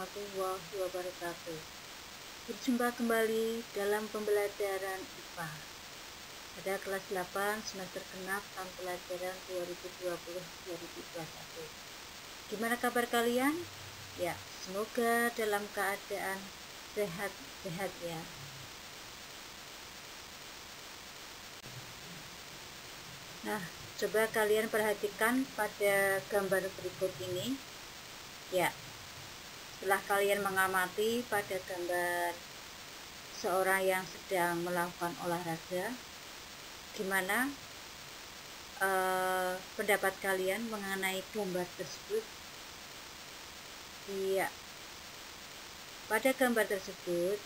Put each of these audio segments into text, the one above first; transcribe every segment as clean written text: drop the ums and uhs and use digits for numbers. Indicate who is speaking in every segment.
Speaker 1: warahmatullahi wabarakatuh. Berjumpa kembali dalam pembelajaran IPA pada kelas 8 semester genap tahun pelajaran 2020-2021. Gimana kabar kalian? Ya, semoga dalam keadaan sehat-sehat ya. Nah, coba kalian perhatikan pada gambar berikut ini. Ya, setelah kalian mengamati pada gambar seorang yang sedang melakukan olahraga, gimana pendapat kalian mengenai gambar tersebut? Iya, pada gambar tersebut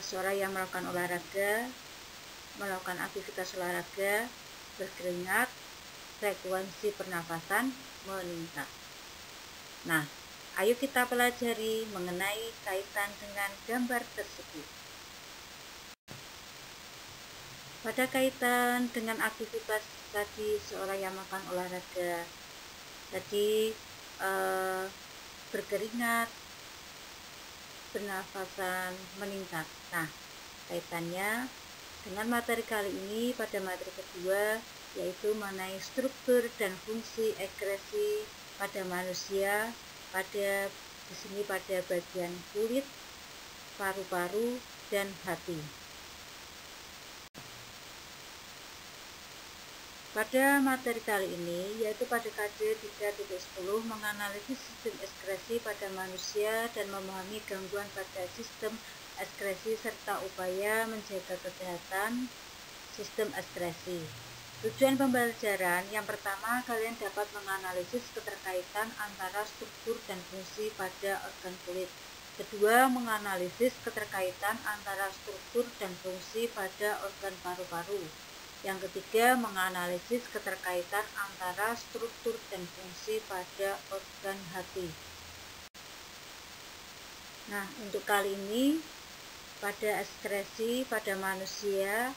Speaker 1: seorang yang melakukan olahraga, melakukan aktivitas olahraga, berkeringat, frekuensi pernafasan meningkat. Nah, ayo kita pelajari mengenai kaitan dengan gambar tersebut. Pada kaitan dengan aktivitas tadi seorang yang melakukan olahraga, tadi berkeringat, pernafasan meningkat. Nah, kaitannya dengan materi kali ini pada materi kedua, yaitu mengenai struktur dan fungsi ekskresi pada manusia, pada di sini pada bagian kulit, paru-paru, dan hati. Pada materi kali ini, yaitu pada KD 3.10, menganalisis sistem ekskresi pada manusia dan memahami gangguan pada sistem ekskresi serta upaya menjaga kesehatan sistem ekskresi. Tujuan pembelajaran yang pertama, kalian dapat menganalisis keterkaitan antara struktur dan fungsi pada organ kulit. Kedua, menganalisis keterkaitan antara struktur dan fungsi pada organ paru-paru. Yang ketiga, menganalisis keterkaitan antara struktur dan fungsi pada organ hati. Nah, untuk kali ini pada ekskresi pada manusia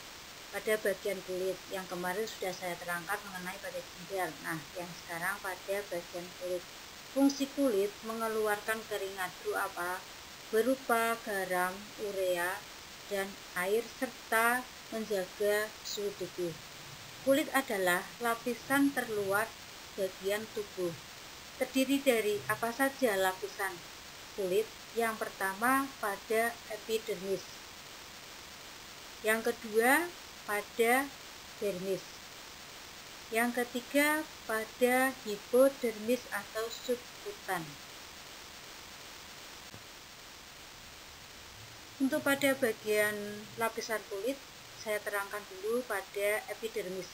Speaker 1: pada bagian kulit, yang kemarin sudah saya terangkan mengenai pada ginjal. Nah, yang sekarang pada bagian kulit. Fungsi kulit mengeluarkan keringat berupa garam, urea, dan air serta menjaga suhu tubuh. Kulit adalah lapisan terluar bagian tubuh. Terdiri dari apa saja lapisan kulit? Yang pertama pada epidermis. Yang kedua pada dermis. Yang ketiga pada hipodermis atau subkutan. Untuk pada bagian lapisan kulit, saya terangkan dulu pada epidermis.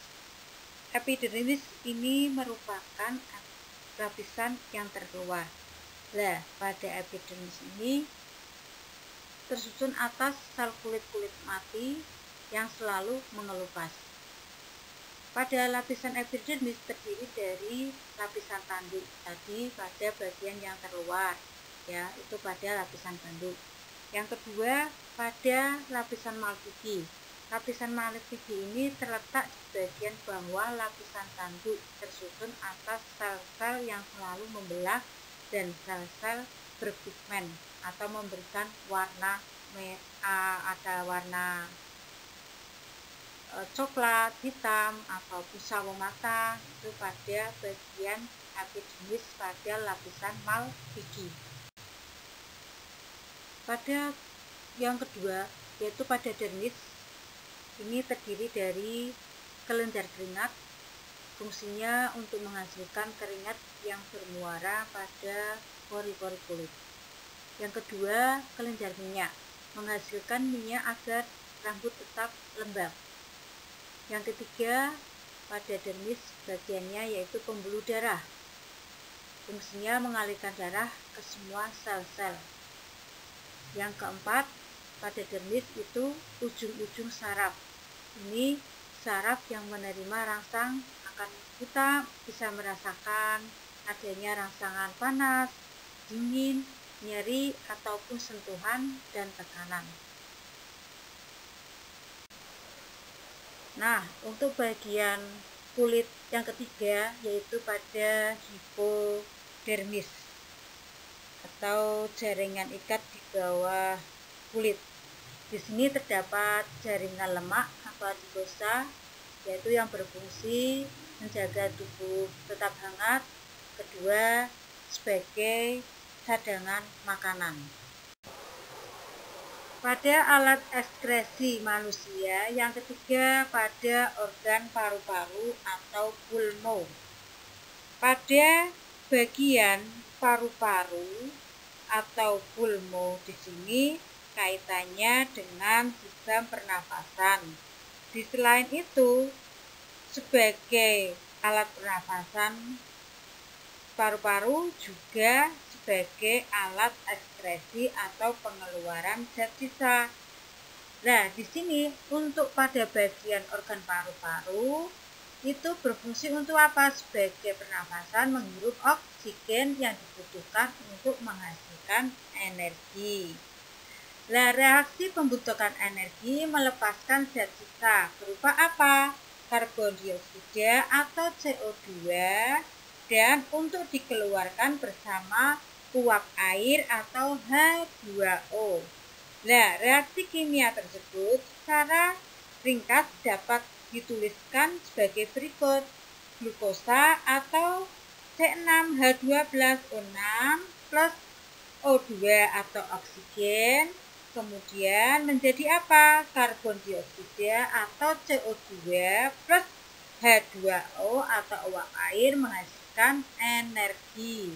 Speaker 1: Epidermis ini merupakan lapisan yang terkeluar. Nah, pada epidermis ini tersusun atas sel kulit-kulit mati yang selalu mengelupas. Pada lapisan epidermis terdiri dari lapisan tanduk tadi pada bagian yang terluar, ya, itu pada lapisan tanduk. Yang kedua pada lapisan malfizi. Lapisan malfizi ini terletak di bagian bawah lapisan tanduk, tersusun atas sel-sel yang selalu membelah dan sel-sel berpigmen atau memberikan warna ada warna coklat, hitam, ataupun sawo mata, itu pada bagian epidermis pada lapisan malfizi. Pada yang kedua, yaitu pada dermis, ini terdiri dari kelenjar keringat. Fungsinya untuk menghasilkan keringat yang bermuara pada pori-pori kulit. Yang kedua, kelenjar minyak, menghasilkan minyak agar rambut tetap lembab. Yang ketiga, pada dermis bagiannya yaitu pembuluh darah. Fungsinya mengalirkan darah ke semua sel-sel. Yang keempat, pada dermis itu ujung-ujung saraf. Ini saraf yang menerima rangsang, akan kita bisa merasakan adanya rangsangan panas, dingin, nyeri, ataupun sentuhan dan tekanan. Nah, untuk bagian kulit yang ketiga yaitu pada hipodermis. atau jaringan ikat di bawah kulit. Di sini terdapat jaringan lemak atau adiposa, yaitu yang berfungsi menjaga tubuh tetap hangat, kedua sebagai cadangan makanan. Pada alat ekskresi manusia, yang ketiga pada organ paru-paru atau pulmo. Pada bagian paru-paru atau pulmo di sini kaitannya dengan sistem pernafasan. Di selain itu, sebagai alat pernafasan, paru-paru juga sebagai alat ekskresi atau pengeluaran zat sisa. Nah, di sini untuk pada bagian organ paru-paru itu berfungsi untuk apa? Sebagai pernafasan, menghirup oksigen yang dibutuhkan untuk menghasilkan energi. Nah, reaksi pembentukan energi melepaskan zat sisa berupa apa? Karbon dioksida atau CO2, dan untuk dikeluarkan bersama uap air atau H2O. Nah, reaksi kimia tersebut secara ringkas dapat dituliskan sebagai berikut. Glukosa atau C6H12O6 plus O2 atau oksigen, kemudian menjadi apa? Karbon dioksida atau CO2 plus H2O atau uap air menghasilkan energi.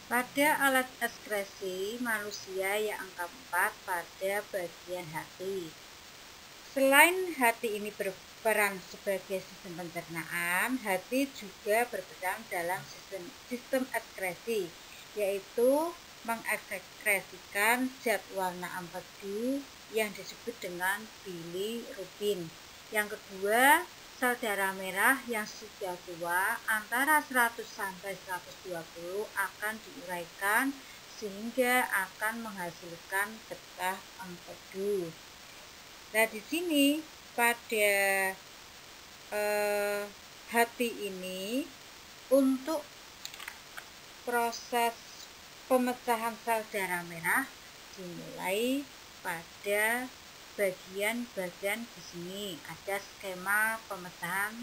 Speaker 1: Pada alat ekskresi manusia yang keempat pada bagian hati. Selain hati ini berperan sebagai sistem pencernaan, hati juga berperan dalam sistem ekskresi, yaitu mengekskresikan zat warna empedu yang disebut dengan bilirubin. Yang kedua, sel darah merah yang sudah tua antara 100 sampai 120 akan diuraikan sehingga akan menghasilkan getah empedu. Nah, di sini pada hati ini untuk proses pemecahan sel darah merah dimulai pada bagian-bagian di sini. Ada skema pemecahan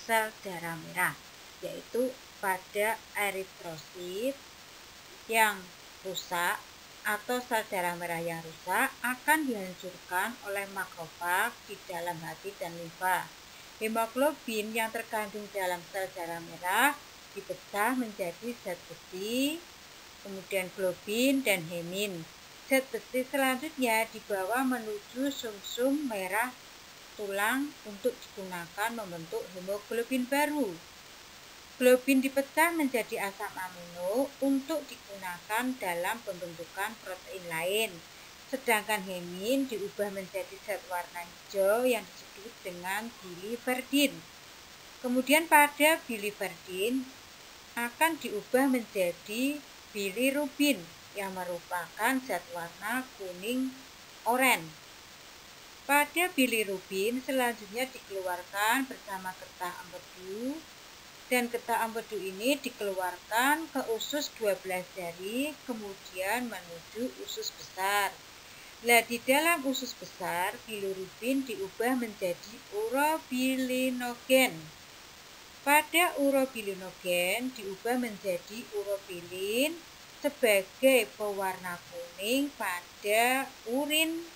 Speaker 1: sel darah merah, yaitu pada eritrosit yang rusak atau sel darah merah yang rusak akan dihancurkan oleh makrofag di dalam hati dan limfa. Hemoglobin yang terkandung dalam sel darah merah dipecah menjadi zat besi, kemudian globin dan hemin. Zat besi selanjutnya dibawa menuju sumsum merah tulang untuk digunakan membentuk hemoglobin baru. Globin dipecah menjadi asam amino untuk digunakan dalam pembentukan protein lain. Sedangkan hemin diubah menjadi zat warna hijau yang disebut dengan biliverdin. Kemudian pada biliverdin akan diubah menjadi bilirubin yang merupakan zat warna kuning oranye. Pada bilirubin selanjutnya dikeluarkan bersama getah empedu, dan getah empedu ini dikeluarkan ke usus 12 jari kemudian menuju usus besar. Nah, di dalam usus besar bilirubin diubah menjadi urobilinogen. Pada urobilinogen diubah menjadi urobilin sebagai pewarna kuning pada urin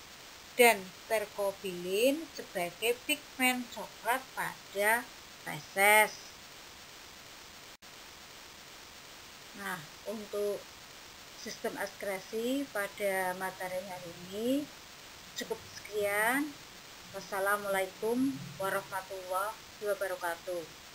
Speaker 1: dan terkobilin sebagai pigmen coklat pada feses. Nah, untuk sistem ekskresi pada materi hari ini cukup sekian. Wassalamualaikum warahmatullahi wabarakatuh.